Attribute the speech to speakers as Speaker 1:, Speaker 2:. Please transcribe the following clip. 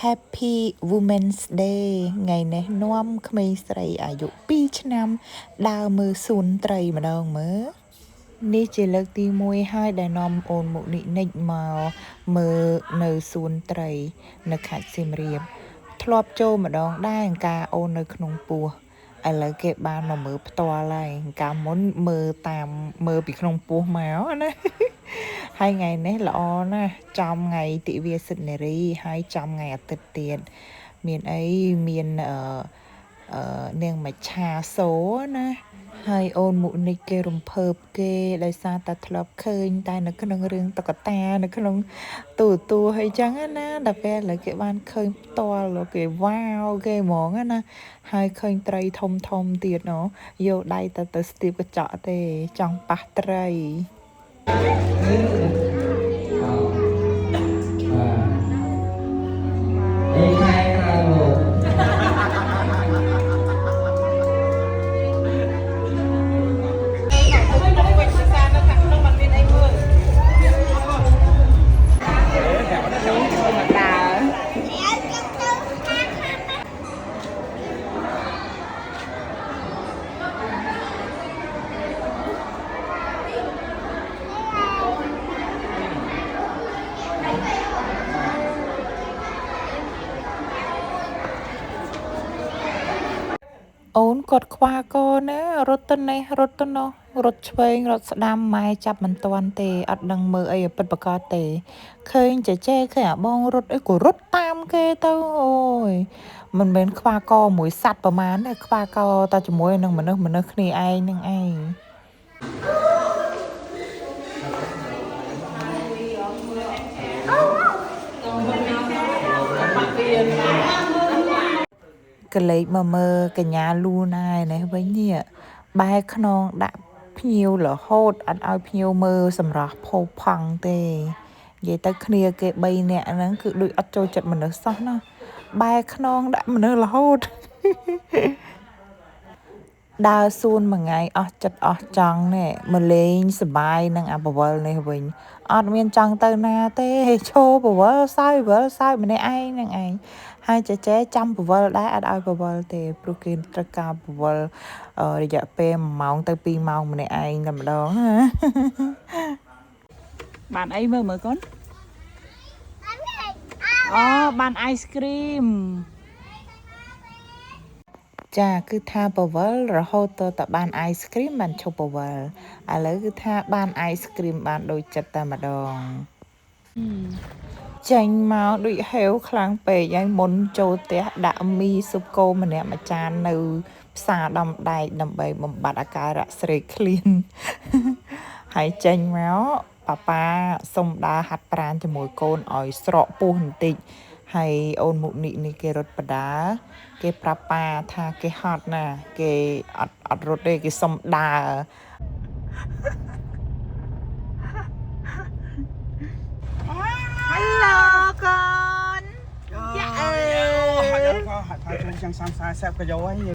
Speaker 1: Happy Women's Day ថ្ងៃនេះនាំក្មេងស្រីអាយុ2ឆ្នាំដើរមើលសួនត្រីម្ដងមើលនេះជាលើកទី1ហើយដែលនាំអូនមុខនិចមកមើលនៅសួនត្រីនៅខេត្តសៀមរាបធ្លាប់ចូលម្ដងដែរអង្ការអូននៅក្នុងពោះឥឡូវគេបានមកមើលផ្ទាល់ហើយអង្ការមុនមើលពីក្នុងពោះមកណាហើយថ្ងៃនេះល្អណាស់ចំថ្ងៃទិវាសិទ្ធិនារីហើយចំថ្ងៃអាទិត្យទៀតមានអីមាននាងមច្ឆាសូណាហើយអូនមុនិចគេរំភើបគេដោយសារតែធ្លាប់ឃើញតែនៅក្នុងរឿងតុក្កតានៅក្នុងទូហើយចឹងណាដល់ពេលឥឡូវគេបានឃើញផ្ទាល់គេវ៉ាវគេហ្មងណាហើយឃើញត្រីធំទៀតណយកដៃទៅស្ទាបកញ្ចក់ទេចង់ប៉ះត្រីអូនគាត់ខ្វះកណារត់ទៅនេះរត់ទៅនោះរត់ឆ្វេងរត់ស្ដាំម៉ែចាប់មិនទាន់ទេអត់ដឹងមើលអីពិតប្រាកដទេឃើញចេឃើញអាបងរត់អីក៏រត់តាមគេទៅអូយមិនមែនខ្វះកមួយសัตว์ប្រហែលទេខ្វះកតែជាមួយនឹងមនុស្សគ្នាឯងនឹងឯងកលេចមកមើលកញ្ញាលូណែនេះវិញនេះបែរខ្នងដាក់ភ្ញៀវរហូតអត់ឲ្យភ្ញៀវមើលសម្រាប់ផោផង់ទេនិយាយទៅគ្នាគេ3នាក់ហ្នឹងគឺដូចអត់ចូលចិត្តមនុស្សសោះណាបែរខ្នងដាក់មនុស្សរហូតដើរសួនមួយថ្ងៃអស់ចិត្តអស់ចង់នេះមកលេងសប្បាយនឹងអាបវលនេះវិញអត់មានចង់ទៅណាទេឈោបវលសើម្នាក់ឯងនឹងឯងហើយចេចាំបវលដែរអត់ឲ្យបវលទេព្រោះគេត្រូវការបវលរយៈពេល1ម៉ោងទៅ2ម៉ោងម្នាក់ឯងតែម្ដងបានអីមើលកូនអូបានអាយស្គ្រីមចាគឺថាបវលរហូតតបានអាយស្គ្រីមបានឈប់បវលឥឡូវគឺថាបានអាយស្គ្រីមបានដូចចិត្តតែម្ដងចេញមកដូចហេវខ្លាំងពេកហើយមុនចូលផ្ទះដាក់មីស៊ុបគោម្នាក់មួយចាននៅផ្សារដំដែកដើម្បីបំបត្តិអាការៈស្រេកឃ្លានហើយចេញមកប៉ាសុំដើរហាត់ប្រាណជាមួយកូនឲ្យស្រកពោះបន្តិចហើយអូនមុខនេះគេរត់បដាគេប្រាប់ប៉ាថាគេហត់ណាគេអត់រត់ទេគេសុំដើរHello con. Dạ. Hỏi cho con chẳng xăm sai xếp cái dấu ấy.